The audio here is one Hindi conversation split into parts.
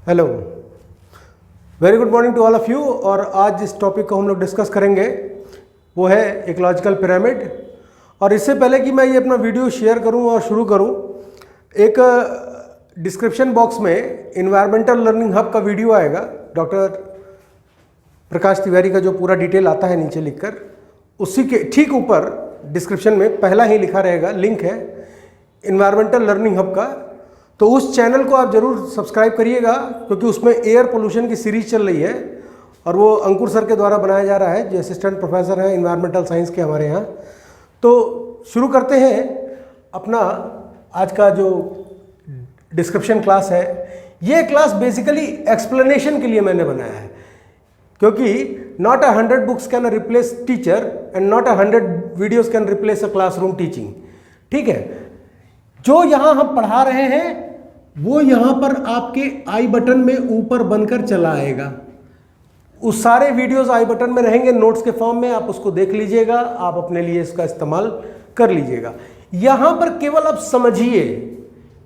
Hello, very good morning to all of you. और आज जिस टॉपिक को हम लोग डिस्कस करेंगे वो है इकोलॉजिकल पिरामिड। और इससे पहले कि मैं ये अपना वीडियो शेयर करूं और शुरू करूं, एक डिस्क्रिप्शन बॉक्स में इन्वायरमेंटल लर्निंग हब का वीडियो आएगा। डॉक्टर प्रकाश तिवारी का जो पूरा डिटेल आता है नीचे लिखकर, उसी के ठीक ऊपर डिस्क्रिप्शन में पहला ही लिखा रहेगा, लिंक है इन्वायरमेंटल लर्निंग हब का। तो उस चैनल को आप ज़रूर सब्सक्राइब करिएगा, क्योंकि उसमें एयर पोल्यूशन की सीरीज चल रही है और वो अंकुर सर के द्वारा बनाया जा रहा है, जो असिस्टेंट प्रोफेसर हैं इन्वायरमेंटल साइंस के हमारे यहाँ। तो शुरू करते हैं अपना आज का जो डिस्क्रिप्शन क्लास है। ये क्लास बेसिकली एक्सप्लेनेशन के लिए मैंने बनाया है, क्योंकि not 100 books can replace teacher and not 100 videos can replace a classroom teaching. ठीक है, जो यहाँ हम पढ़ा रहे हैं वो यहाँ पर आपके आई बटन में ऊपर बनकर चला आएगा। उस सारे वीडियोस आई बटन में रहेंगे नोट्स के फॉर्म में, आप उसको देख लीजिएगा, आप अपने लिए इसका इस्तेमाल कर लीजिएगा। यहाँ पर केवल आप समझिए,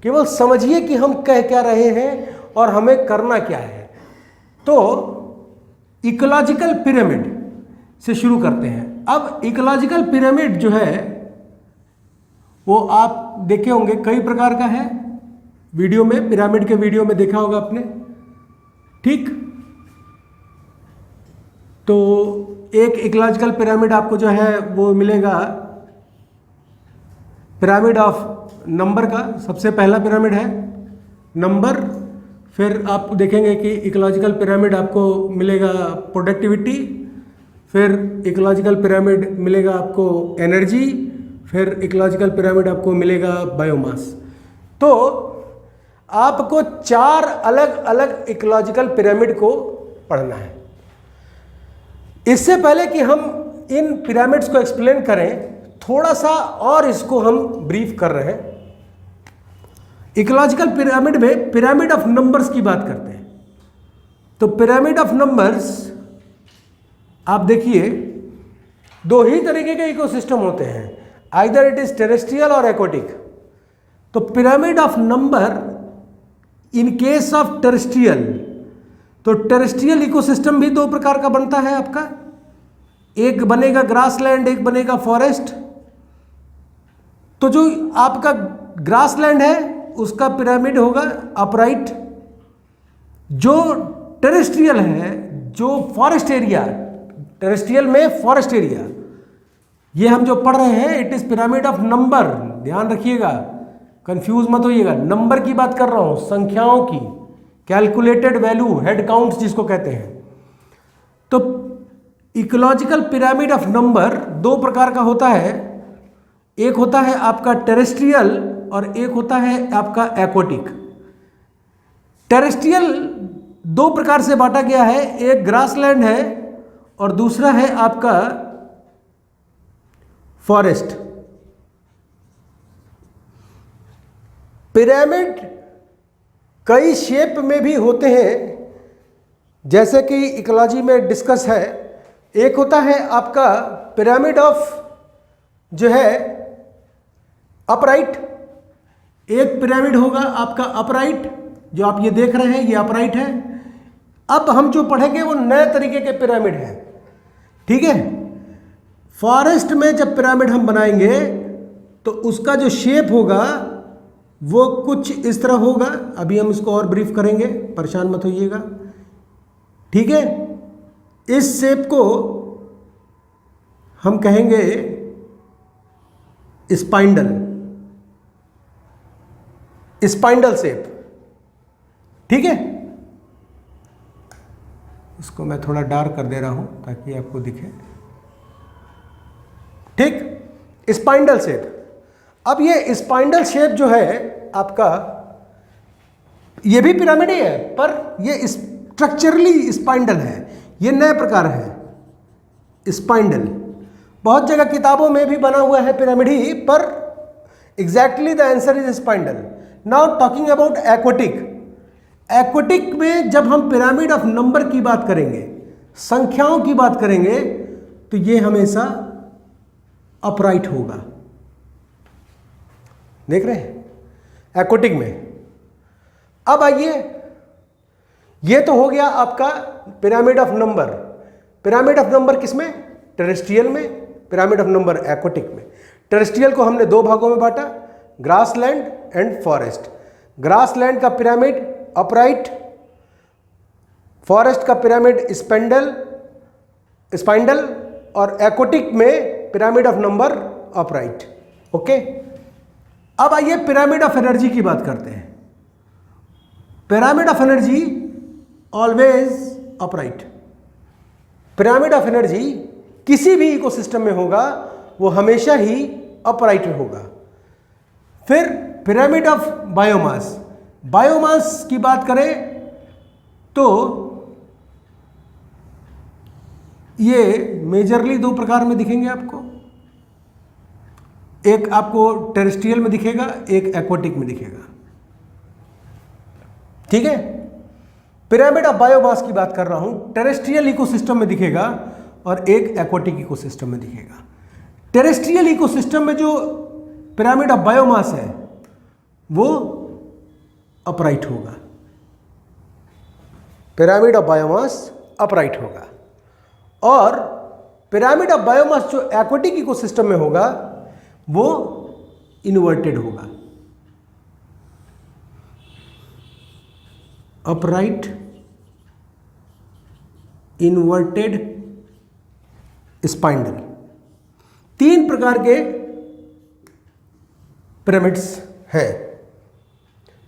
केवल समझिए कि हम कह क्या रहे हैं और हमें करना क्या है। तो इकोलॉजिकल पिरामिड से शुरू करते हैं। अब इकोलॉजिकल पिरामिड जो है वो आप देखे होंगे, कई प्रकार का है। वीडियो में, पिरामिड के वीडियो में देखा होगा आपने। ठीक, तो एक इकोलॉजिकल पिरामिड आपको जो है वो मिलेगा पिरामिड ऑफ नंबर का। सबसे पहला पिरामिड है नंबर। फिर आप देखेंगे कि इकोलॉजिकल पिरामिड आपको मिलेगा प्रोडक्टिविटी। फिर इकोलॉजिकल पिरामिड मिलेगा आपको एनर्जी। फिर इकोलॉजिकल पिरामिड आपको मिलेगा बायोमास। तो आपको 4 अलग अलग इकोलॉजिकल पिरामिड को पढ़ना है। इससे पहले कि हम इन पिरामिड्स को एक्सप्लेन करें, थोड़ा सा और इसको हम ब्रीफ कर रहे हैं। इकोलॉजिकल पिरामिड में पिरामिड ऑफ नंबर्स की बात करते हैं। तो पिरामिड ऑफ नंबर्स आप देखिए, 2 ही तरीके के इकोसिस्टम होते हैं, आइदर इट इज टेरेस्ट्रियल और एक्वाटिक। तो pyramid of number in case of terrestrial, तो टेरेस्ट्रियल इकोसिस्टम भी 2 प्रकार का बनता है आपका। एक बनेगा ग्रासलैंड, एक बनेगा फॉरेस्ट। तो जो आपका ग्रासलैंड है उसका पिरामिड होगा अपराइट। जो टेरेस्ट्रियल है, जो फॉरेस्ट एरिया, टेरेस्ट्रियल में फॉरेस्ट एरिया, ये हम जो पढ़ रहे हैं it is pyramid of number. ध्यान रखिएगा, कंफ्यूज मत होइएगा, नंबर की बात कर रहा हूं, संख्याओं की, कैलकुलेटेड वैल्यू, हेड काउंट्स जिसको कहते हैं। तो इकोलॉजिकल पिरामिड ऑफ नंबर 2 प्रकार का होता है। एक होता है आपका टेरेस्ट्रियल और एक होता है आपका एक्वाटिक। टेरेस्ट्रियल 2 प्रकार से बांटा गया है, एक ग्रासलैंड है और दूसरा है आपका फॉरेस्ट। पिरामिड कई शेप में भी होते हैं, जैसे कि इकोलॉजी में डिस्कस है। एक होता है आपका पिरामिड ऑफ जो है अपराइट। एक पिरामिड होगा आपका अपराइट, जो आप ये देख रहे हैं ये अपराइट है। अब हम जो पढ़ेंगे वो नए तरीके के पिरामिड है। ठीक है, फॉरेस्ट में जब पिरामिड हम बनाएंगे तो उसका जो शेप होगा वो कुछ इस तरह होगा। अभी हम इसको और ब्रीफ करेंगे, परेशान मत होइएगा। ठीक है, इस शेप को हम कहेंगे स्पाइंडल, स्पाइंडल शेप। ठीक है, इसको मैं थोड़ा डार्क कर दे रहा हूं ताकि आपको दिखे। ठीक, स्पाइंडल शेप। अब ये स्पाइंडल शेप जो है आपका, ये भी पिरामिड ही है, पर ये स्ट्रक्चरली स्पाइंडल है। ये नए प्रकार है स्पाइंडल। बहुत जगह किताबों में भी बना हुआ है पिरामिड ही, पर exactly the answer is spindle. Now talking about aquatic. Aquatic में जब हम पिरामिड ऑफ नंबर की बात करेंगे, संख्याओं की बात करेंगे, तो ये हमेशा अपराइट होगा। देख रहे हैं एक्वाटिक में। अब आइए ये तो हो गया आपका pyramid of number. Pyramid of number किसमें? टेरेस्ट्रियल में, पिरामिड ऑफ नंबर एक्वाटिक में। टेरेस्ट्रियल को हमने दो भागों में बांटा, ग्रासलैंड एंड फॉरेस्ट। ग्रासलैंड का पिरामिड अपराइट, फॉरेस्ट का पिरामिड स्पाइंडल और एक्वाटिक में pyramid of number upright. Okay, अब आइए पिरामिड ऑफ एनर्जी की बात करते हैं। Pyramid of energy always upright. Pyramid of energy किसी भी इकोसिस्टम में होगा वो हमेशा ही अपराइट होगा। फिर पिरामिड ऑफ बायोमास, बायोमास की बात करें तो ये मेजरली दो प्रकार में दिखेंगे आपको, एक आपको टेरेस्ट्रियल में दिखेगा, एक एक्वाटिक में दिखेगा। ठीक है, पिरामिड ऑफ बायोमास की बात कर रहा हूं, टेरेस्ट्रियल इकोसिस्टम में दिखेगा और एक एक्वाटिक इकोसिस्टम में दिखेगा। टेरेस्ट्रियल इकोसिस्टम में जो पिरामिड ऑफ बायोमास है वो अपराइट होगा, पिरामिड ऑफ बायोमास अपराइट होगा। और पिरामिड ऑफ बायोमास जो एक्वाटिक इकोसिस्टम में होगा वो इन्वर्टेड होगा, अपराइट, इन्वर्टेड, स्पाइंडल। तीन प्रकार के पिरामिड्स हैं।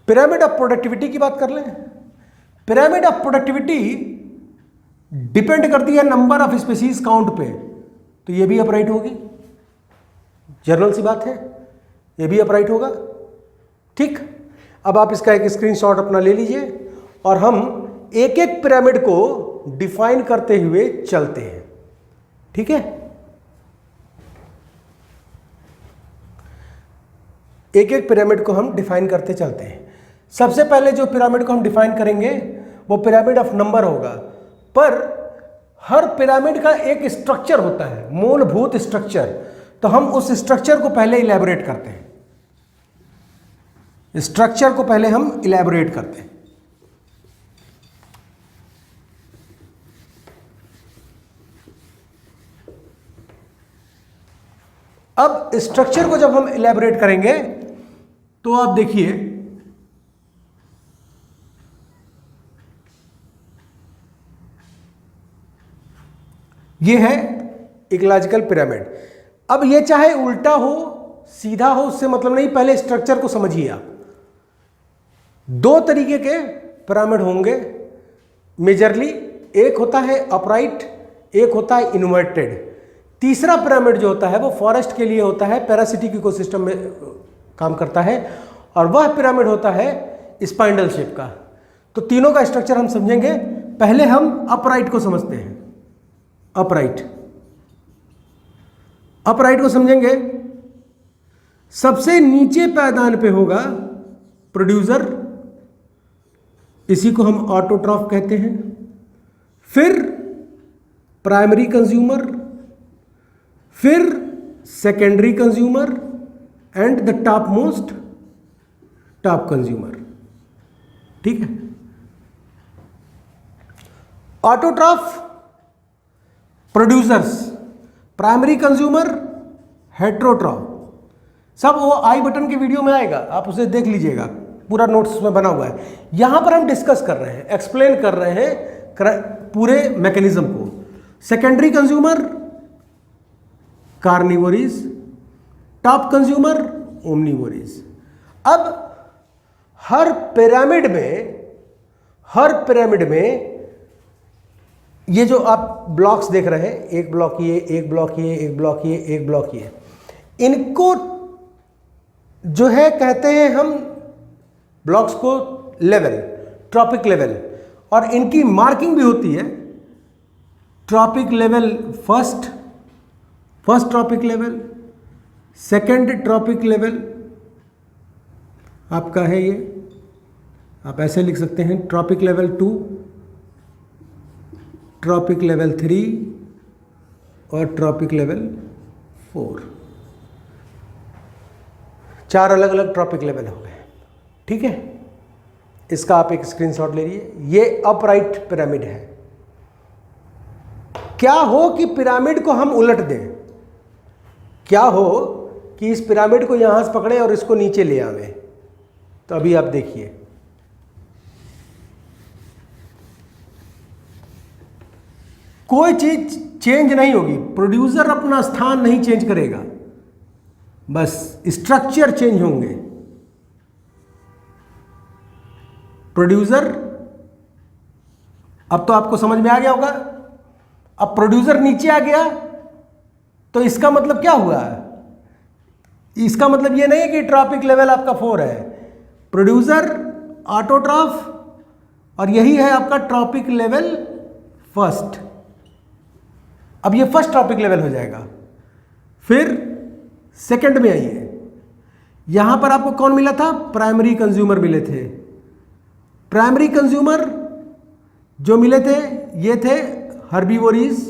पिरामिड ऑफ प्रोडक्टिविटी की बात कर लें। पिरामिड ऑफ प्रोडक्टिविटी डिपेंड करती है नंबर ऑफ स्पीसीज काउंट पे, तो ये भी अपराइट होगी, जनरल सी बात है, ये भी अपराइट होगा। ठीक, अब आप इसका एक स्क्रीनशॉट अपना ले लीजिए और हम एक एक पिरामिड को डिफाइन करते हुए चलते हैं। ठीक है, एक एक पिरामिड को हम डिफाइन करते चलते हैं। सबसे पहले जो पिरामिड को हम डिफाइन करेंगे वो पिरामिड ऑफ नंबर होगा, पर हर पिरामिड का एक स्ट्रक्चर होता है, मूलभूत स्ट्रक्चर, तो हम उस स्ट्रक्चर को पहले इलैबोरेट करते हैं। स्ट्रक्चर को पहले हम इलैबोरेट करते हैं। अब स्ट्रक्चर को जब हम इलैबोरेट करेंगे तो आप देखिए, ये है इकोलॉजिकल पिरामिड। अब ये चाहे उल्टा हो सीधा हो उससे मतलब नहीं, पहले स्ट्रक्चर को समझिए आप। दो तरीके के पिरामिड होंगे मेजरली, एक होता है अपराइट, एक होता है इन्वर्टेड। तीसरा पिरामिड जो होता है वो फॉरेस्ट के लिए होता है, पैरासिटिक इकोसिस्टम में काम करता है, और वह पिरामिड होता है स्पाइंडल शेप का। तो तीनों का स्ट्रक्चर हम समझेंगे। पहले हम अपराइट को समझते हैं। अपराइट को समझेंगे। सबसे नीचे पायदान पे होगा प्रोड्यूसर, इसी को हम ऑटोट्रॉफ कहते हैं। फिर प्राइमरी कंज्यूमर, फिर secondary consumer and the top most top consumer. ठीक है, autotroph producers, primary consumer heterotroph, सब वो आई बटन के वीडियो में आएगा, आप उसे देख लीजिएगा, पूरा नोट्स में बना हुआ है। यहां पर हम डिस्कस कर रहे हैं, एक्सप्लेन कर रहे हैं पूरे मैकेनिज्म को। Secondary consumer carnivores, top consumer omnivores. अब हर पिरामिड में ये जो आप ब्लॉक्स देख रहे हैं, एक ब्लॉक ये, एक ब्लॉक ये, एक ब्लॉक ये, एक ब्लॉक ये, इनको जो है कहते हैं हम ब्लॉक्स को लेवल, ट्रॉपिक लेवल, और इनकी मार्किंग भी होती है। Trophic level first trophic level, second trophic level आपका है ये, आप ऐसे लिख सकते हैं, ट्रॉपिक लेवल 2, ट्रॉपिक लेवल 3 और ट्रॉपिक लेवल 4। 4 अलग अलग ट्रॉपिक लेवल हो गए। ठीक है, इसका आप एक स्क्रीनशॉट ले लीजिए। ये अपराइट पिरामिड है। क्या हो कि पिरामिड को हम उलट दें, क्या हो कि इस पिरामिड को यहां से पकड़े और इसको नीचे ले आवे। तो अभी आप देखिए, कोई चीज चेंज नहीं होगी, प्रोड्यूसर अपना स्थान नहीं चेंज करेगा, बस स्ट्रक्चर चेंज होंगे। प्रोड्यूसर, अब तो आपको समझ में आ गया होगा। अब प्रोड्यूसर नीचे आ गया तो इसका मतलब क्या हुआ? इसका मतलब ये नहीं कि ट्रॉपिक लेवल आपका 4 है, प्रोड्यूसर, ऑटोट्रॉफ और यही है आपका ट्रॉपिक लेवल फर्स्ट। अब ये फर्स्ट ट्रॉपिक लेवल हो जाएगा। फिर सेकंड में आइए, यहां पर आपको कौन मिला था? प्राइमरी कंज्यूमर मिले थे। प्राइमरी कंज्यूमर जो मिले थे ये थे हर्बीवोरीज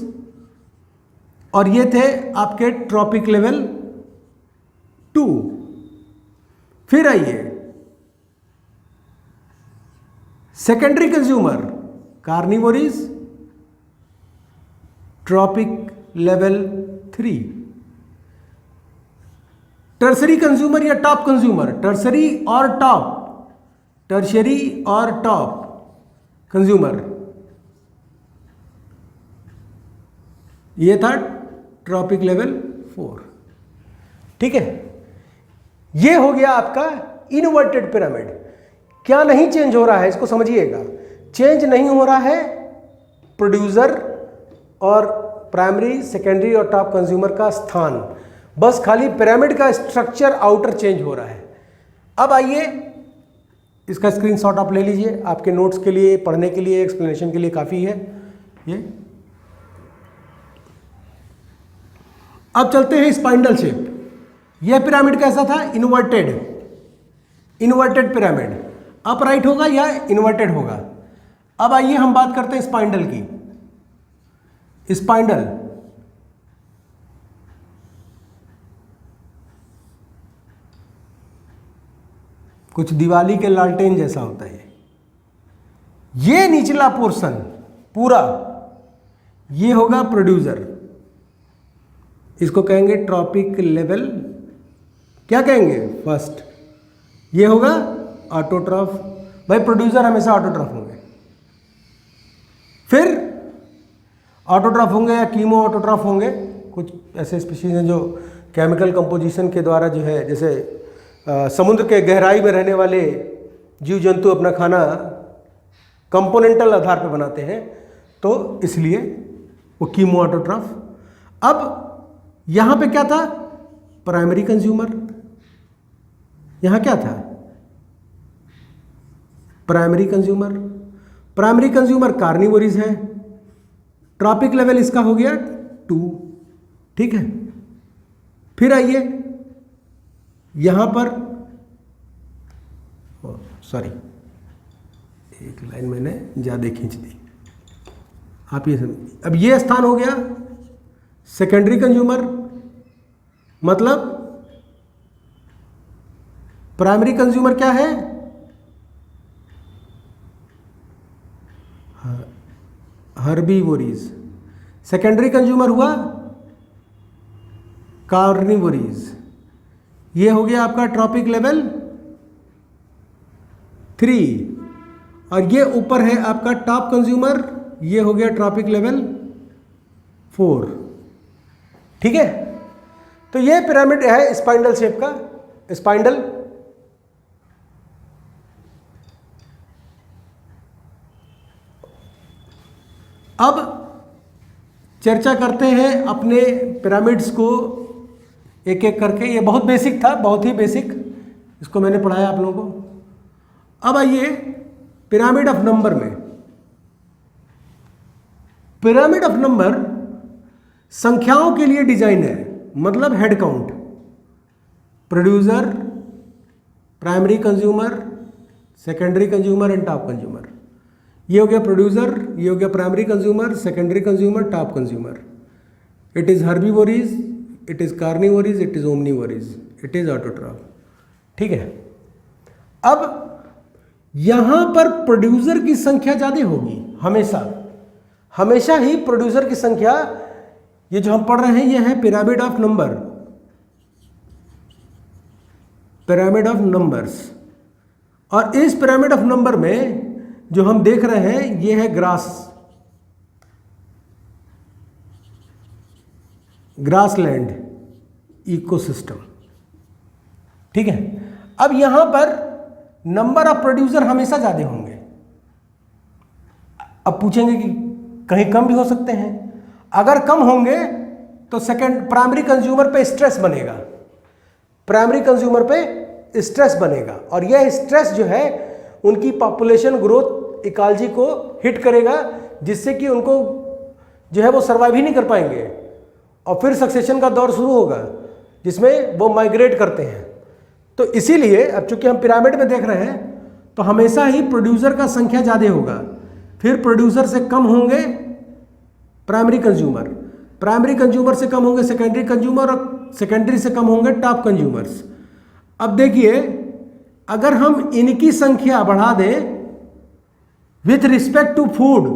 और ये थे आपके ट्रॉपिक लेवल 2। फिर आइए secondary consumer, carnivores, trophic level 3। Tertiary consumer या टॉप कंज्यूमर, टर्सरी और टॉप, टर्शरी और टॉप कंज्यूमर, ये था ट्रॉपिक लेवल 4। ठीक है, ये हो गया आपका इनवर्टेड पिरामिड। क्या नहीं चेंज हो रहा है, इसको समझिएगा। चेंज नहीं हो रहा है प्रोड्यूसर और प्राइमरी, सेकेंडरी और टॉप कंज्यूमर का स्थान, बस खाली पिरामिड का स्ट्रक्चर आउटर चेंज हो रहा है। अब आइए, इसका स्क्रीनशॉट आप ले लीजिए, आपके नोट्स के लिए, पढ़ने के लिए, एक्सप्लेनेशन के लिए काफ़ी है ये। अब चलते हैं स्पाइंडल शेप। यह पिरामिड कैसा था? Inverted, inverted pyramid. अपराइट होगा या इन्वर्टेड होगा। अब आइए हम बात करते हैं स्पाइंडल की। स्पाइंडल कुछ दिवाली के लालटेन जैसा होता है। ये निचला पोर्शन पूरा ये होगा प्रोड्यूसर, इसको कहेंगे ट्रॉपिक लेवल, क्या कहेंगे? फर्स्ट। ये होगा ऑटोट्रॉफ, भाई प्रोड्यूसर हमेशा ऑटोट्रॉफ होंगे। फिर ऑटोट्रॉफ होंगे या कीमो ऑटोट्रॉफ होंगे। कुछ ऐसे स्पीशीज हैं जो केमिकल कंपोजिशन के द्वारा जो है, जैसे समुद्र के गहराई में रहने वाले जीव जंतु अपना खाना कंपोनेंटल आधार पर बनाते हैं, तो इसलिए वो कीमो ऑटोट्रॉफ। अब यहां पे क्या था? Primary consumer. यहां क्या था? Primary consumer. प्राइमरी कंज्यूमर कार्निवोरीज है। ट्रॉपिक लेवल इसका हो गया 2। ठीक है, फिर आइए यहां पर, सॉरी एक लाइन मैंने ज्यादा खींच दी, आप ये समझिए। अब ये स्थान हो गया सेकेंडरी कंज्यूमर, मतलब प्राइमरी कंज्यूमर क्या है? हर्बीवोरीज। सेकेंडरी कंज्यूमर हुआ कार्निवोरीज। ये हो गया आपका ट्रॉपिक लेवल 3 और ये ऊपर है आपका टॉप कंज्यूमर, ये हो गया ट्रॉपिक लेवल 4। ठीक है, तो ये पिरामिड है स्पाइंडल शेप का। स्पाइंडल अब चर्चा करते हैं अपने पिरामिड्स को एक एक करके। ये बहुत बेसिक था, बहुत ही बेसिक, इसको मैंने पढ़ाया आप लोगों को। अब आइए पिरामिड ऑफ नंबर में। पिरामिड ऑफ नंबर संख्याओं के लिए डिजाइन है, मतलब head count, producer, primary consumer, secondary consumer and top consumer. ये हो गया प्रोड्यूसर, ये हो गया primary consumer, secondary consumer, top consumer. It is herbivores, it is carnivores, it is omnivores, it is autotroph. ठीक है, अब यहां पर प्रोड्यूसर की संख्या ज्यादा होगी, हमेशा ही प्रोड्यूसर की संख्या, ये जो हम पढ़ रहे हैं ये है pyramid of number, pyramid of numbers. और इस पिरामिड ऑफ नंबर में जो हम देख रहे हैं ये है ग्रासलैंड इकोसिस्टम, ठीक है। अब यहां पर नंबर ऑफ प्रोड्यूसर हमेशा ज्यादा होंगे। अब पूछेंगे कि कहीं कम भी हो सकते हैं। अगर कम होंगे तो प्राइमरी कंज्यूमर पे स्ट्रेस बनेगा, प्राइमरी कंज्यूमर पे स्ट्रेस बनेगा, और यह स्ट्रेस जो है उनकी पॉपुलेशन ग्रोथ इकोलॉजी को हिट करेगा, जिससे कि उनको जो है वो सर्वाइव ही नहीं कर पाएंगे, और फिर सक्सेशन का दौर शुरू होगा जिसमें वो माइग्रेट करते हैं। तो इसीलिए अब चूंकि हम पिरामिड में देख रहे हैं तो हमेशा ही प्रोड्यूसर का संख्या ज़्यादा होगा, फिर प्रोड्यूसर से कम होंगे प्राइमरी कंज्यूमर, प्राइमरी कंज्यूमर से कम होंगे सेकेंडरी कंज्यूमर, और सेकेंडरी से कम होंगे टॉप कंज्यूमर्स। अब देखिए अगर हम इनकी संख्या बढ़ा दें विथ रिस्पेक्ट टू फूड,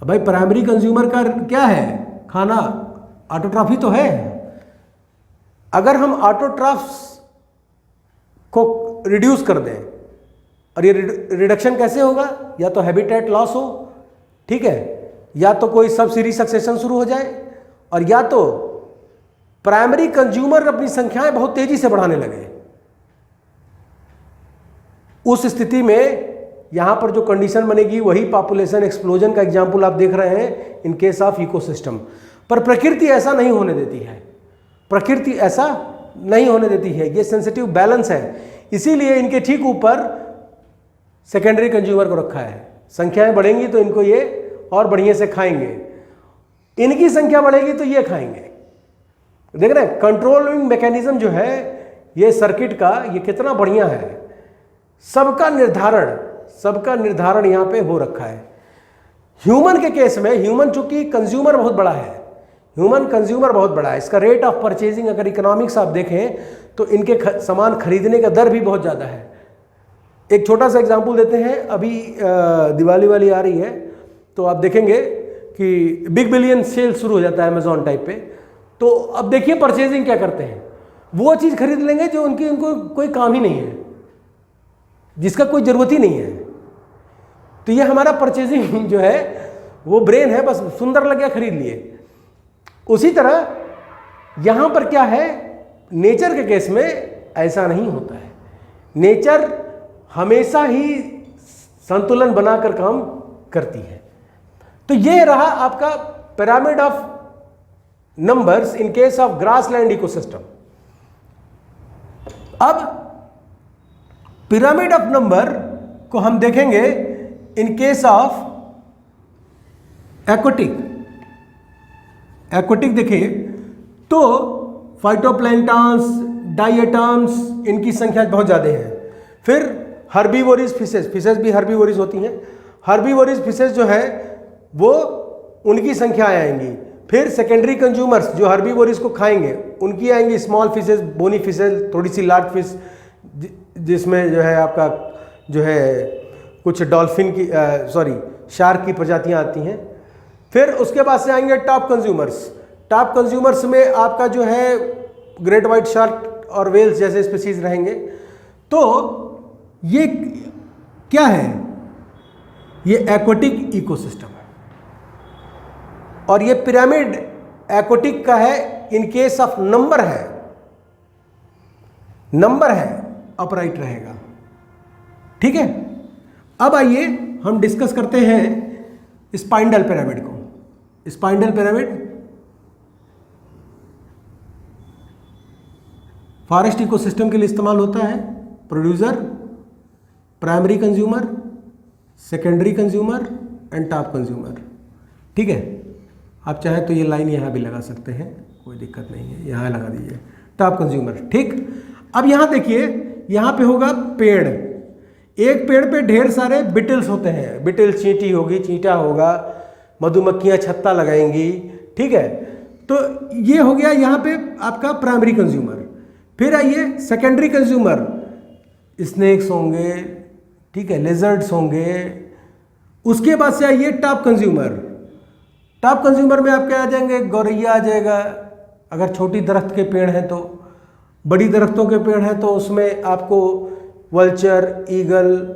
भाई प्राइमरी कंज्यूमर का क्या है, खाना, ऑटोट्रॉफी तो है। अगर हम ऑटोट्रॉफ्स को रिड्यूस कर दें, और ये रिडक्शन कैसे होगा, या तो हैबिटेट लॉस हो, ठीक है, या तो कोई सब सीरीज सक्सेशन शुरू हो जाए, और या तो प्राइमरी कंज्यूमर अपनी संख्याएं बहुत तेजी से बढ़ाने लगे। उस स्थिति में यहां पर जो कंडीशन बनेगी वही पॉपुलेशन एक्सप्लोजन का एग्जाम्पल आप देख रहे हैं इन केस ऑफ इकोसिस्टम। पर प्रकृति ऐसा नहीं होने देती है, प्रकृति ऐसा नहीं होने देती है, ये सेंसिटिव बैलेंस है। इसीलिए इनके ठीक ऊपर सेकेंडरी कंज्यूमर को रखा है। संख्याएं बढ़ेंगी तो इनको ये और बढ़िया से खाएंगे, इनकी संख्या बढ़ेगी तो ये खाएंगे। देख रहे हैं कंट्रोलिंग मैकेनिज्म जो है ये सर्किट का, ये कितना बढ़िया है। सबका निर्धारण यहां पे हो रखा है। ह्यूमन के केस में, ह्यूमन चूंकि कंज्यूमर बहुत बड़ा है, ह्यूमन कंज्यूमर बहुत बड़ा है, इसका रेट ऑफ परचेजिंग अगर इकोनॉमिक्स आप देखें तो इनके सामान खरीदने का दर भी बहुत ज़्यादा है। एक छोटा सा एग्जांपल देते हैं, अभी दिवाली वाली आ रही है तो आप देखेंगे कि बिग बिलियन सेल शुरू हो जाता है अमेजॉन टाइप पे। तो अब देखिए परचेजिंग क्या करते हैं, वो चीज़ खरीद लेंगे जो उनको कोई काम ही नहीं है, जिसका कोई ज़रूरत ही नहीं है। तो ये हमारा परचेजिंग जो है वो ब्रेन है, बस सुंदर लग गया खरीद लिए। उसी तरह यहां पर क्या है, नेचर के केस में ऐसा नहीं होता है। नेचर हमेशा ही संतुलन बनाकर काम करती है। तो ये रहा आपका pyramid of numbers in case of grassland ecosystem. अब पिरामिड ऑफ नंबर को हम देखेंगे इन केस ऑफ एक्वाटिक देखिए तो फाइटोप्लैंक्टन्स, डायटम्स, इनकी संख्या बहुत ज़्यादा है। फिर हर्बीवोरिस फिशेस भी हर्बीवोरिस होती हैं। हर्बीवोरिस फिशेस जो है वो उनकी संख्या आएंगी। फिर सेकेंडरी कंज्यूमर्स जो हर्बीवोरिस को खाएंगे उनकी आएंगी स्मॉल फिशेस, बोनी फिशेस, थोड़ी सी लार्ज फिश, जिसमें जो है आपका जो है कुछ डॉल्फिन की शार्क की प्रजातियां आती हैं। फिर उसके बाद से आएंगे टॉप कंज्यूमर्स। टॉप कंज्यूमर्स में आपका जो है ग्रेट वाइट शार्क और वेल्स जैसे स्पीसीज रहेंगे। तो ये क्या है, ये एक्वाटिक इकोसिस्टम है, और ये पिरामिड एक्वाटिक का है इन केस ऑफ नंबर है अपराइट रहेगा, ठीक है। अब आइए हम डिस्कस करते हैं स्पाइंडल पिरामिड को। स्पाइंडल पिरामिड फॉरेस्ट इकोसिस्टम के लिए इस्तेमाल होता है। Producer, primary consumer, secondary consumer and top consumer, ठीक है। आप चाहे तो ये लाइन यहाँ भी लगा सकते हैं, कोई दिक्कत नहीं है, यहाँ लगा दीजिए टॉप कंज्यूमर, ठीक। अब यहाँ देखिए, यहाँ पे होगा पेड़। एक पेड़ पे ढेर सारे बिटल्स होते हैं। बिटल चींटी होगी, चींटा होगा, मधुमक्खियाँ छत्ता लगाएंगी, ठीक है। तो ये हो गया यहाँ पे आपका प्राइमरी कंज्यूमर। फिर आइए सेकेंडरी कंज्यूमर, स्नेक्स होंगे, ठीक है, लेजर्ड्स होंगे। उसके बाद से आइए टॉप कंज्यूमर। टॉप कंज्यूमर में आप क्या आ जाएंगे, गौरैया आ जाएगा अगर छोटी दरख्त के पेड़ हैं तो। बड़ी दरख्तों के पेड़ हैं तो उसमें आपको वल्चर, ईगल,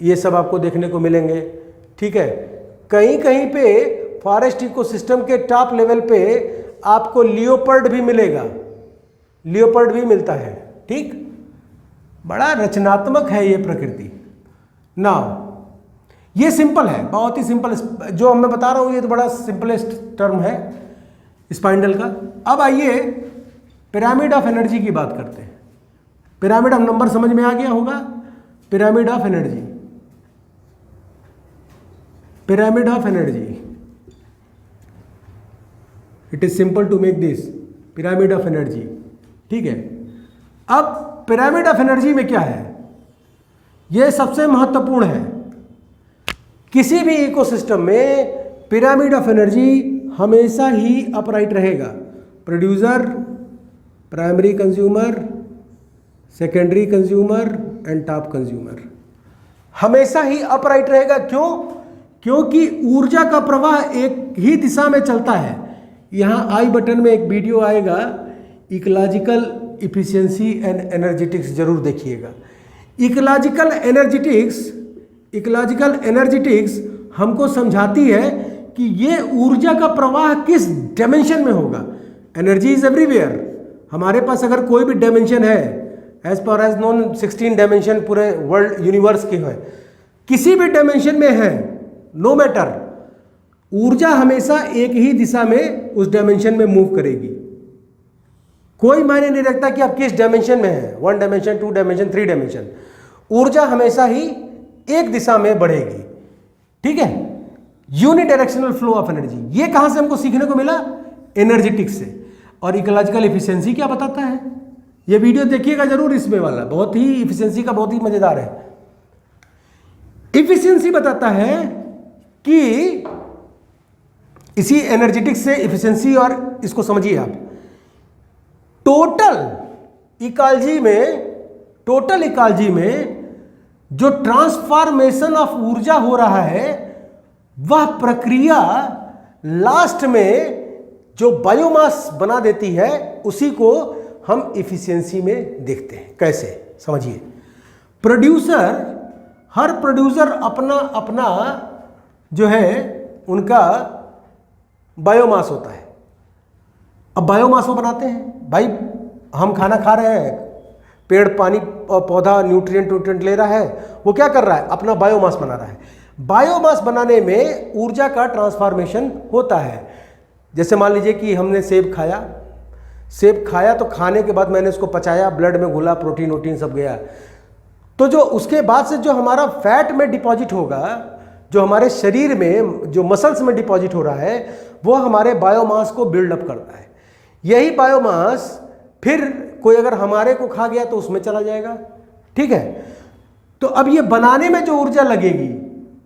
ये सब आपको देखने को मिलेंगे। ठीक है, कहीं कहीं पे फॉरेस्ट इकोसिस्टम के टॉप लेवल पे आपको लियोपर्ड भी मिलेगा, लियोपर्ड भी मिलता है। ठीक, बड़ा रचनात्मक है ये प्रकृति। नाउ ये सिंपल है, बहुत ही सिंपल, जो मैं बता रहा हूँ ये तो बड़ा सिंपलेस्ट टर्म है स्पाइंडल का। अब आइए पिरामिड ऑफ एनर्जी की बात करते हैं। पिरामिड ऑफ नंबर समझ में आ गया होगा। Pyramid of energy, pyramid of energy, it is simple to make this pyramid of energy. ठीक है, अब पिरामिड ऑफ एनर्जी में क्या है, यह सबसे महत्वपूर्ण है। किसी भी इकोसिस्टम में पिरामिड ऑफ एनर्जी हमेशा ही अपराइट रहेगा। Producer, primary consumer, secondary consumer and top consumer, हमेशा ही अपराइट रहेगा। क्यों? क्योंकि ऊर्जा का प्रवाह एक ही दिशा में चलता है। यहाँ आई बटन में एक वीडियो आएगा, इकोलॉजिकल इफिशिएंसी एंड एनर्जेटिक्स, जरूर देखिएगा। इकोलॉजिकल एनर्जेटिक्स हमको समझाती है कि ये ऊर्जा का प्रवाह किस डायमेंशन में होगा। Energy is everywhere. हमारे पास अगर कोई भी डायमेंशन है, as per as known 16 dimension पूरे वर्ल्ड यूनिवर्स के है, किसी भी डायमेंशन में है, नो मैटर, ऊर्जा हमेशा एक ही दिशा में उस डायमेंशन में मूव करेगी। कोई मायने नहीं रखता कि आप किस डायमेंशन में हैं, 1 डायमेंशन, 2 डायमेंशन, 3 डायमेंशन, ऊर्जा हमेशा ही एक दिशा में बढ़ेगी। ठीक है, यूनिडायरेक्शनल फ्लो ऑफ एनर्जी, ये कहां से हमको सीखने को मिला? एनर्जेटिक्स से। और इकोलॉजिकल इफिशिएंसी क्या बताता है, ये वीडियो देखिएगा जरूर, इसमें वाला बहुत ही इफिशिएंसी का बहुत ही मजेदार है। इफिशिएंसी बताता है कि इसी एनर्जेटिक्स से इफिशिएंसी, और इसको समझिए आप, टोटल इकोलॉजी में जो ट्रांसफॉर्मेशन ऑफ ऊर्जा हो रहा है, वह प्रक्रिया लास्ट में जो बायोमास बना देती है, उसी को हम इफिशिएंसी में देखते हैं। कैसे, समझिए। हर प्रोड्यूसर अपना अपना जो है उनका बायोमास होता है। अब बायोमास वो बनाते हैं, भाई हम खाना खा रहे हैं, पेड़ पानी पौधा न्यूट्रिएंट ले रहा है, वो क्या कर रहा है? अपना बायोमास बना रहा है। बायोमास बनाने में ऊर्जा का ट्रांसफॉर्मेशन होता है। जैसे मान लीजिए कि हमने सेब खाया तो खाने के बाद मैंने उसको पचाया, ब्लड में घुला, प्रोटीन वोटीन सब गया, तो जो उसके बाद से जो हमारा फैट में डिपॉजिट होगा, जो हमारे शरीर में जो मसल्स में डिपॉजिट हो रहा है, वो हमारे बायोमास को बिल्डअप करता है। यही बायोमास फिर कोई अगर हमारे को खा गया तो उसमें चला जाएगा। ठीक है, तो अब ये बनाने में जो ऊर्जा लगेगी,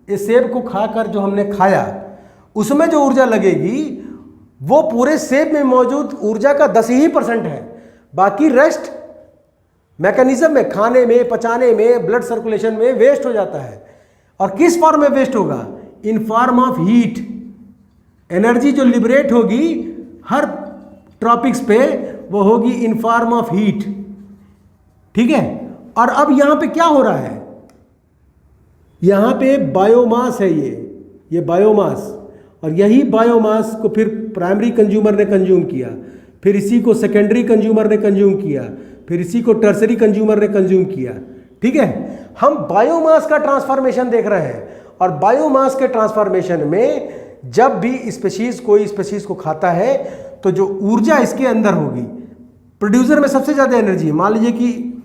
इस सेब को खाकर जो हमने खाया, उसमें जो ऊर्जा लगेगी वो पूरे सेब में मौजूद ऊर्जा का 10 ही % है। बाकी रेस्ट मैकेनिज्म में, खाने में, पचाने में, ब्लड सर्कुलेशन में वेस्ट हो जाता है। और किस फॉर्म में वेस्ट होगा? In form of heat. Energy जो लिबरेट होगी हर ट्रॉपिक्स पे, वो होगी इन फॉर्म ऑफ हीट। ठीक है, और अब यहां पे क्या हो रहा है? यहां पे बायोमास है, ये बायोमास, और यही बायोमास को फिर प्राइमरी कंज्यूमर ने कंज्यूम किया, फिर इसी को सेकेंडरी कंज्यूमर ने कंज्यूम किया, फिर इसी को टर्सरी कंज्यूमर ने कंज्यूम किया। ठीक है, हम बायोमास का ट्रांसफॉर्मेशन देख रहे हैं, और बायोमास के ट्रांसफॉर्मेशन में जब भी स्पीशीज कोई स्पीशीज को खाता है तो जो ऊर्जा इसके अंदर होगी, प्रोड्यूसर में सबसे ज़्यादा एनर्जी है। मान लीजिए कि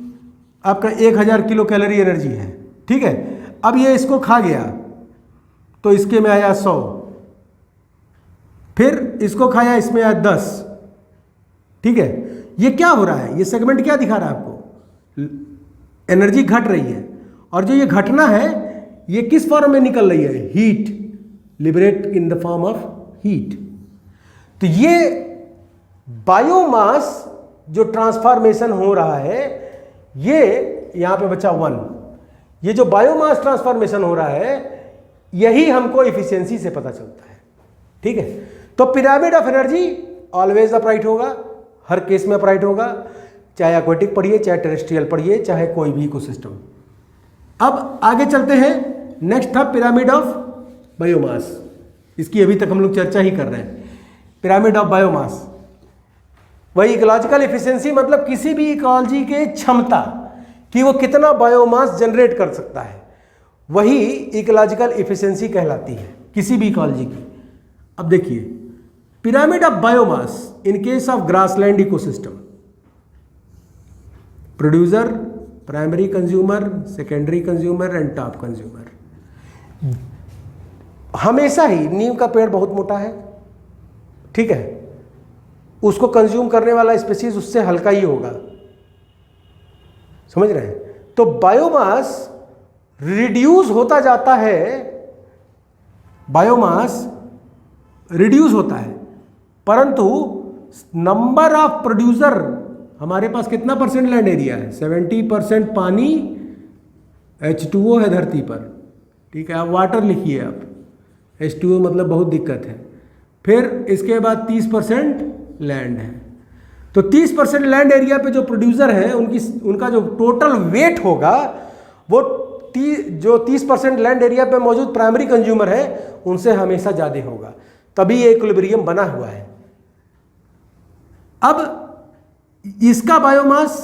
आपका 1000 किलो कैलोरी एनर्जी है। ठीक है, अब ये इसको खा गया तो इसके में आया 100, फिर इसको खाया, इसमें आया 10। ठीक है, ये क्या हो रहा है? ये सेगमेंट क्या दिखा रहा है आपको? एनर्जी घट रही है, और जो ये घटना है ये किस फॉर्म में निकल रही है? Heat, liberate in the form of heat. तो ये बायोमास जो ट्रांसफॉर्मेशन हो रहा है, ये यहां पे बचा 1, ये जो बायोमास ट्रांसफॉर्मेशन हो रहा है यही हमको इफिशियंसी से पता चलता है। ठीक है, तो pyramid of energy always upright होगा, हर केस में अपराइट होगा, चाहे एक्वेटिक पढ़िए, चाहे टेरेस्ट्रियल पढ़िए, चाहे कोई भी इकोसिस्टम। अब आगे चलते हैं, नेक्स्ट था पिरामिड ऑफ बायोमास। इसकी अभी तक हम लोग चर्चा ही कर रहे हैं। पिरामिड ऑफ बायोमास वही इकोलॉजिकल एफिशिएंसी, मतलब किसी भी इकोलॉजी के क्षमता कि वो कितना बायोमास जनरेट कर सकता है, वही इकोलॉजिकल एफिशिएंसी कहलाती है किसी भी इकोलॉजी की। अब देखिए, pyramid of biomass in case of grassland ecosystem, producer, primary consumer, secondary consumer and top consumer. हमेशा ही नीम का पेड़ बहुत मोटा है, ठीक है, उसको कंज्यूम करने वाला स्पीशीज उससे हल्का ही होगा, समझ रहे हैं। तो बायोमास रिड्यूस होता जाता है, बायोमास रिड्यूस होता है, परंतु नंबर ऑफ प्रोड्यूसर, हमारे पास कितना परसेंट लैंड एरिया है, 70% पानी, H2O है धरती पर, ठीक है, आप वाटर लिखिए, आप H2O मतलब बहुत दिक्कत है। फिर इसके बाद 30% लैंड है, तो 30% लैंड एरिया पे जो प्रोड्यूसर है उनका जो टोटल वेट होगा वो जो 30% लैंड एरिया पे मौजूद प्राइमरी कंज्यूमर है उनसे हमेशा ज़्यादा होगा, तभी ये इक्विलिब्रियम बना हुआ है। अब इसका बायोमास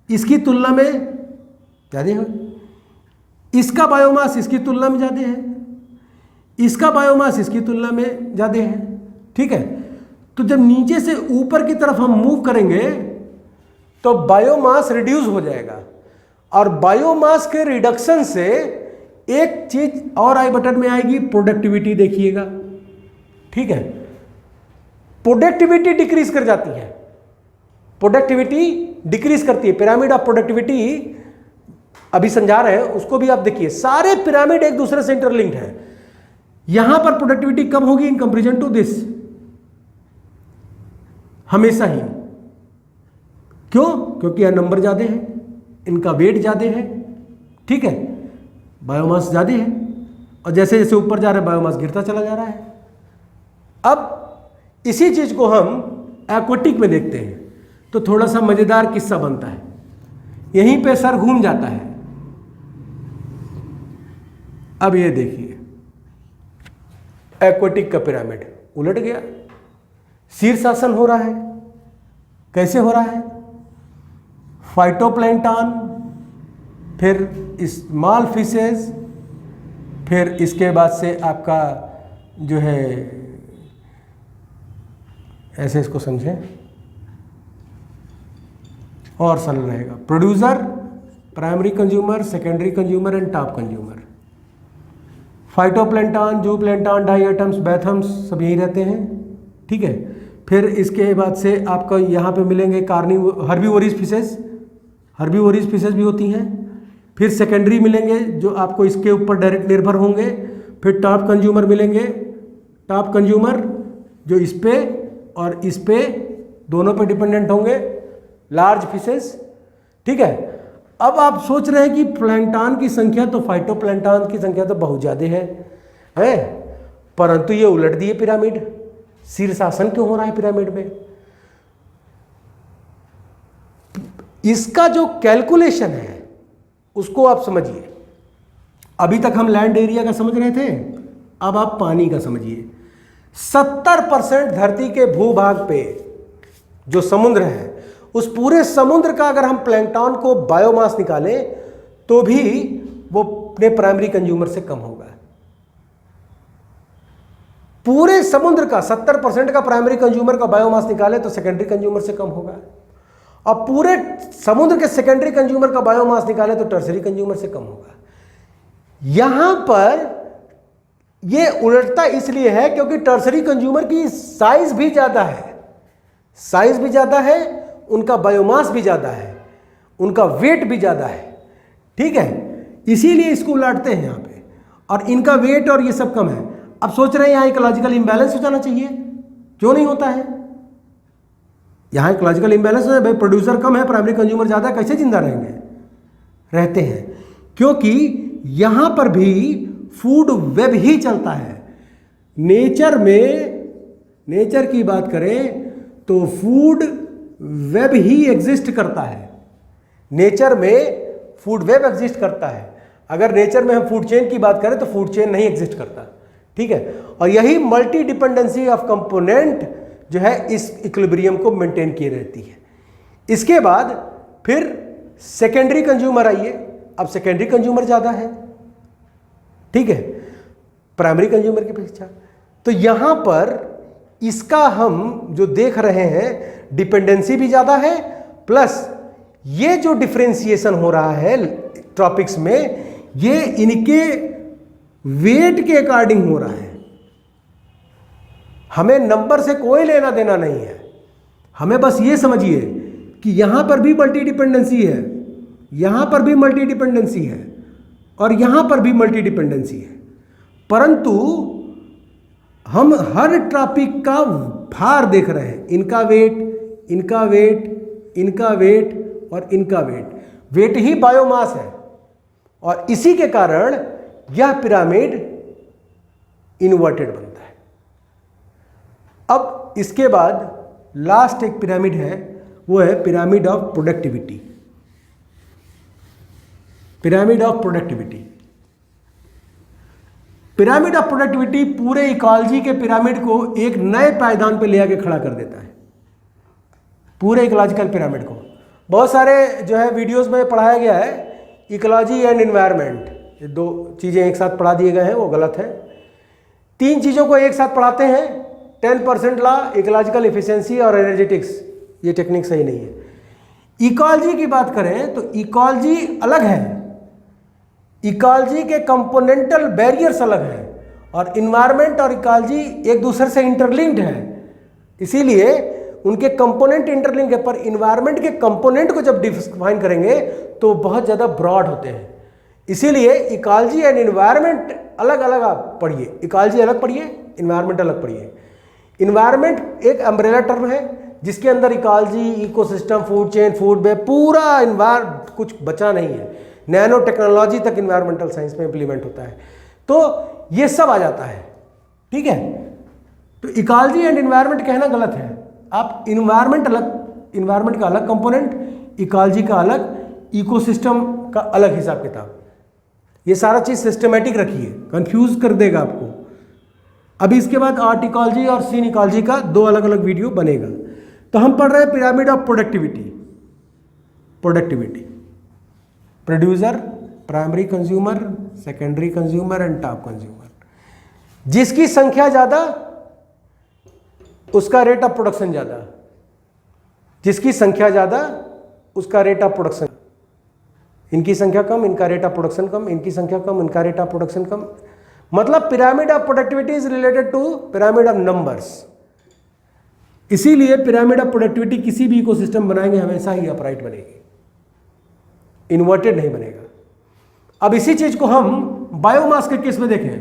इसकी तुलना में ज़्यादा है, इसका बायोमास इसकी तुलना में ज़्यादा है, इसका बायोमास इसकी तुलना में ज़्यादा है, ठीक है। तो जब नीचे से ऊपर की तरफ हम मूव करेंगे तो बायोमास रिड्यूस हो जाएगा, और बायोमास के रिडक्शन से एक चीज और आई बटन में आएगी, प्रोडक्टिविटी देखिएगा, ठीक है। प्रोडक्टिविटी डिक्रीज कर जाती है, प्रोडक्टिविटी डिक्रीज करती है। पिरामिड ऑफ प्रोडक्टिविटी अभी समझा रहे हैं, उसको भी आप देखिए, सारे पिरामिड एक दूसरे से इंटरलिंक्ड है। यहां पर प्रोडक्टिविटी कम होगी इन कंपेरिजन टू दिस, हमेशा ही। क्यों? क्योंकि यह नंबर ज्यादा है, इनका वेट ज्यादा है, ठीक है, बायोमास ज्यादा है, और जैसे जैसे ऊपर जा रहे हैं बायोमास गिरता चला जा रहा है। अब इसी चीज को हम एक्वेटिक में देखते हैं तो थोड़ा सा मजेदार किस्सा बनता है, यहीं पे सर घूम जाता है। अब ये देखिए, एक्वेटिक का पिरामिड उलट गया, शीर्षासन हो रहा है। कैसे हो रहा है? फाइटोप्लैंक्टन, फिर स्मॉल फिशेज, फिर इसके बाद से आपका जो है, ऐसे इसको समझें और सरल रहेगा, producer, primary consumer, secondary consumer and top consumer. Phytoplankton, zooplankton, diatoms, बैथम्स सब यही रहते हैं, ठीक है। फिर इसके बाद से आपको यहाँ पे मिलेंगे हर्बीवोरस फिशेस, हर्बीवोरस फिशेस भी होती हैं। फिर सेकेंडरी मिलेंगे जो आपको इसके ऊपर डायरेक्ट निर्भर होंगे। फिर टॉप कंज्यूमर मिलेंगे, टॉप कंज्यूमर जो इस पे और इस पे दोनों पे डिपेंडेंट होंगे, लार्ज फिशेस, ठीक है। अब आप सोच रहे हैं कि प्लैंक्टन की संख्या तो फाइटोप्लैंक्टन की संख्या तो बहुत ज़्यादा है, परंतु ये उलट दिए पिरामिड। शीर्षासन क्यों हो रहा है पिरामिड में? इसका जो कैलकुलेशन है उसको आप समझिए। अभी तक हम लैंड एरिया का समझ रहे थे, अब आप पानी का समझिए। 70% धरती के भूभाग पे जो समुद्र है, उस पूरे समुद्र का अगर हम प्लैंक्टन को बायोमास निकालें तो भी वो अपने प्राइमरी कंज्यूमर से कम होगा। पूरे समुद्र का 70% का प्राइमरी कंज्यूमर का बायोमास निकाले तो सेकेंडरी कंज्यूमर से कम होगा, और पूरे समुद्र के सेकेंडरी कंज्यूमर का बायोमास निकाले तो टर्सरी कंज्यूमर से कम होगा। यहां पर ये उलटता इसलिए है क्योंकि टर्सरी कंज्यूमर की साइज भी ज्यादा है, साइज भी ज्यादा है, उनका बायोमास भी ज्यादा है, उनका वेट भी ज्यादा है, ठीक है। इसीलिए इसको उलटते हैं यहां पे, और इनका वेट और ये सब कम है। अब सोच रहे हैं यहाँ इकोलॉजिकल इम्बैलेंस हो जाना चाहिए, क्यों नहीं होता है? यहाँ इकोलॉजिकल इम्बैलेंस है, भाई प्रोड्यूसर कम है, प्राइमरी कंज्यूमर ज़्यादा, कैसे जिंदा रहेंगे? रहते हैं। क्योंकि यहां पर भी फूड वेब ही चलता है। नेचर की बात करें तो फूड वेब ही एग्जिस्ट करता है। नेचर में फूड वेब एग्जिस्ट करता है। अगर नेचर में हम फूड चेन की बात करें तो फूड चेन नहीं एग्जिस्ट करता, ठीक है। और यही मल्टी डिपेंडेंसी ऑफ कंपोनेंट जो है इस इक्विलिब्रियम को मेंटेन किए रहती है। इसके बाद फिर सेकेंडरी कंज्यूमर आइए। अब सेकेंडरी कंज्यूमर ज्यादा है, ठीक है, प्राइमरी कंज्यूमर की अपेक्षा। तो यहां पर इसका हम जो देख रहे हैं डिपेंडेंसी भी ज्यादा है, प्लस ये जो डिफरेंशिएशन हो रहा है टॉपिक्स में ये इनके वेट के अकॉर्डिंग हो रहा है। हमें नंबर से कोई लेना देना नहीं है। हमें बस ये समझिए कि यहां पर भी मल्टी डिपेंडेंसी है, यहां पर भी मल्टी डिपेंडेंसी है और यहां पर भी मल्टी डिपेंडेंसी है, परंतु हम हर टॉपिक का भार देख रहे हैं। इनका वेट, इनका वेट, इनका वेट और इनका वेट। वेट ही बायोमास है और इसी के कारण यह पिरामिड इन्वर्टेड बनता है। अब इसके बाद लास्ट एक पिरामिड है, वो है pyramid of productivity. Pyramid of productivity. Pyramid of productivity पूरे इकोलॉजी के पिरामिड को एक नए पायदान पे ले आके खड़ा कर देता है, पूरे इकोलॉजिकल पिरामिड को। बहुत सारे जो है वीडियोस में पढ़ाया गया है इकोलॉजी एंड एनवायरनमेंट, ये दो चीज़ें एक साथ पढ़ा दिए गए हैं, वो गलत है। तीन चीज़ों को एक साथ पढ़ाते हैं, 10% लॉ, इकोलॉजिकल एफिशिएंसी और एनर्जेटिक्स। ये टेक्निक सही नहीं है। इकोलॉजी की बात करें तो इकोलॉजी अलग है, इकोलॉजी के कंपोनेंटल बैरियर्स अलग हैं और इन्वायरमेंट और इकोलॉजी एक दूसरे से इंटरलिंक्ड है, इसीलिए उनके कंपोनेंट इंटरलिंक है। पर इन्वायरमेंट के कंपोनेंट को जब डिफाइन करेंगे तो बहुत ज़्यादा ब्रॉड होते हैं, इसीलिए इकोलॉजी एंड इन्वायरमेंट अलग अलग आप पढ़िए। इकोलॉजी अलग पढ़िए, इन्वायरमेंट अलग पढ़िए। इन्वायरमेंट एक अम्ब्रेला टर्म है जिसके अंदर ecology, ecosystem, food chain, food web, पूरा इन्वायरमेंट, कुछ बचा नहीं है। नैनो टेक्नोलॉजी तक इन्वायरमेंटल साइंस में इंप्लीमेंट होता है, तो ये सब आ जाता है, ठीक है। तो इकोलॉजी एंड इन्वायरमेंट कहना गलत है। आप इन्वायरमेंट अलग, इन्वायरमेंट का अलग कंपोनेंट, इकोलॉजी का अलग, इकोसिस्टम का अलग हिसाब किताब। ये सारा चीज सिस्टमेटिक रखिए, कंफ्यूज कर देगा आपको। अभी इसके बाद आर्ट इकोलॉजी और सीन इकोलॉजी का दो अलग अलग वीडियो बनेगा। तो हम पढ़ रहे हैं pyramid of productivity. Productivity, producer, primary consumer, secondary consumer and top consumer. जिसकी संख्या ज्यादा उसका रेट ऑफ प्रोडक्शन ज्यादा, जिसकी संख्या ज्यादा उसका रेट ऑफ प्रोडक्शन। इनकी संख्या कम, इनका रेट ऑफ प्रोडक्शन कम, इनकी संख्या कम, इनका रेट ऑफ प्रोडक्शन कम। मतलब pyramid of productivity is related to pyramid of numbers. इसीलिए पिरामिड ऑफ प्रोडक्टिविटी किसी भी इकोसिस्टम बनाएंगे हमेशा ही अपराइट बनेगी, इन्वर्टेड नहीं बनेगा। अब इसी चीज को हम बायोमास के केस में देखें।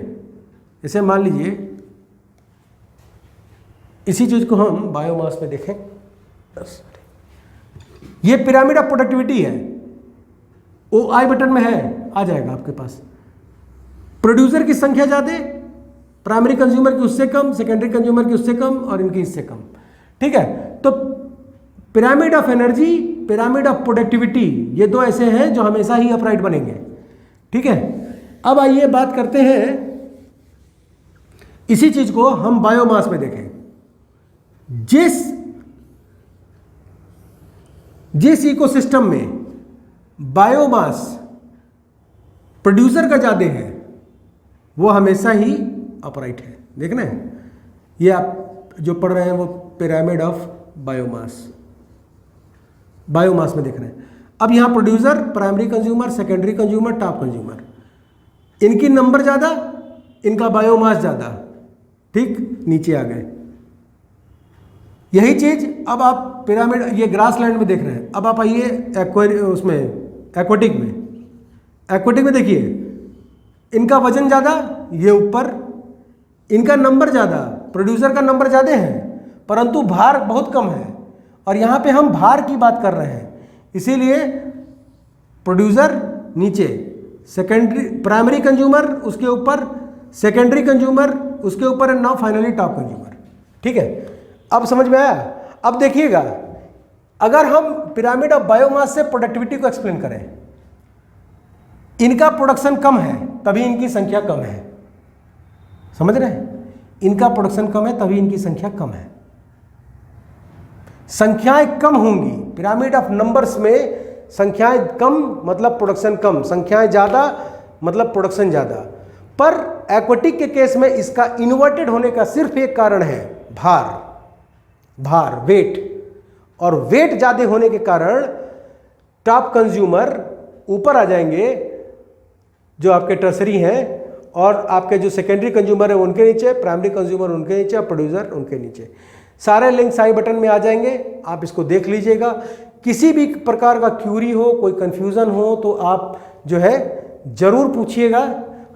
जैसे मान लीजिए इसी चीज को हम बायोमास में देखें, ये पिरामिड ऑफ प्रोडक्टिविटी है, वो आई बटन में है, आ जाएगा आपके पास। प्रोड्यूसर की संख्या ज्यादा, प्राइमरी कंज्यूमर की उससे कम, सेकेंडरी कंज्यूमर की उससे कम और इनकी इससे कम, ठीक है। तो pyramid of energy, pyramid of productivity, ये दो ऐसे हैं जो हमेशा ही अपराइट बनेंगे, ठीक है। अब आइए बात करते हैं, इसी चीज को हम बायोमास में देखें। जिस इकोसिस्टम में बायोमास प्रोड्यूसर का ज्यादा है वो हमेशा ही अपराइट है। देखना है, ये आप जो पढ़ रहे हैं वो पिरामिड ऑफ बायोमास, बायोमास में देख रहे हैं। अब यहां producer, primary consumer, secondary consumer, top consumer, इनकी नंबर ज्यादा, इनका बायोमास ज्यादा, ठीक, नीचे आ गए। यही चीज अब आप पिरामिड, ये ग्रासलैंड में देख रहे हैं। अब आप आइए उसमें एक्वेटिक में, एक्वेटिक में देखिए, इनका वजन ज्यादा, ये ऊपर, इनका नंबर ज्यादा, प्रोड्यूसर का नंबर ज्यादा है परंतु भार बहुत कम है। और यहां पे हम भार की बात कर रहे हैं, इसीलिए प्रोड्यूसर नीचे, सेकेंडरी, प्राइमरी कंज्यूमर, उसके ऊपर सेकेंडरी कंज्यूमर, उसके ऊपर and now finally top consumer. ठीक है, अब समझ में आया। अब देखिएगा, अगर हम पिरामिड ऑफ बायोमास से प्रोडक्टिविटी को एक्सप्लेन करें, इनका प्रोडक्शन कम है तभी इनकी संख्या कम है। समझ रहे हैं? इनका प्रोडक्शन कम है तभी इनकी संख्या कम है। संख्याएं कम होंगी, पिरामिड ऑफ नंबर्स में संख्याएं कम मतलब प्रोडक्शन कम, संख्याएं ज्यादा मतलब प्रोडक्शन ज्यादा। पर एक्वेटिक के केस में इसका इन्वर्टेड होने का सिर्फ एक कारण है, भार, वेट। और वेट ज्यादा होने के कारण टॉप कंज्यूमर ऊपर आ जाएंगे, जो आपके टर्सरी हैं, और आपके जो सेकेंडरी कंज्यूमर है उनके नीचे, प्राइमरी कंज्यूमर उनके नीचे और प्रोड्यूसर उनके नीचे। सारे लिंक्स आई बटन में आ जाएंगे, आप इसको देख लीजिएगा। किसी भी प्रकार का क्यूरी हो, कोई कंफ्यूजन हो तो आप जो है जरूर पूछिएगा।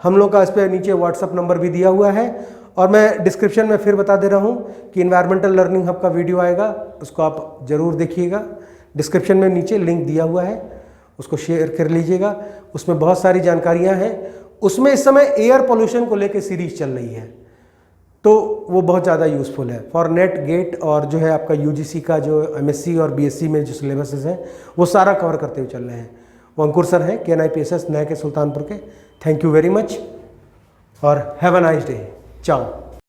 हम लोग का इस पर नीचे व्हाट्सअप नंबर भी दिया हुआ है, और मैं डिस्क्रिप्शन में फिर बता दे रहा हूँ कि इन्वायरमेंटल लर्निंग हब का वीडियो आएगा, उसको आप जरूर देखिएगा। डिस्क्रिप्शन में नीचे लिंक दिया हुआ है, उसको शेयर कर लीजिएगा। उसमें बहुत सारी जानकारियाँ हैं। उसमें इस समय एयर पोल्यूशन को लेकर सीरीज चल रही है, तो वो बहुत ज़्यादा यूज़फुल है फॉर नेट, गेट, और जो है आपका यूजीसी का जो एमएससी और बीएससी में जो सिलेबसेस हैं वो सारा कवर करते हुए चल रहे हैं। वो अंकुर सर हैं, KNIPSS नए के सुल्तानपुर के। थैंक यू वेरी मच और हैव अ नाइस डे। चाओ।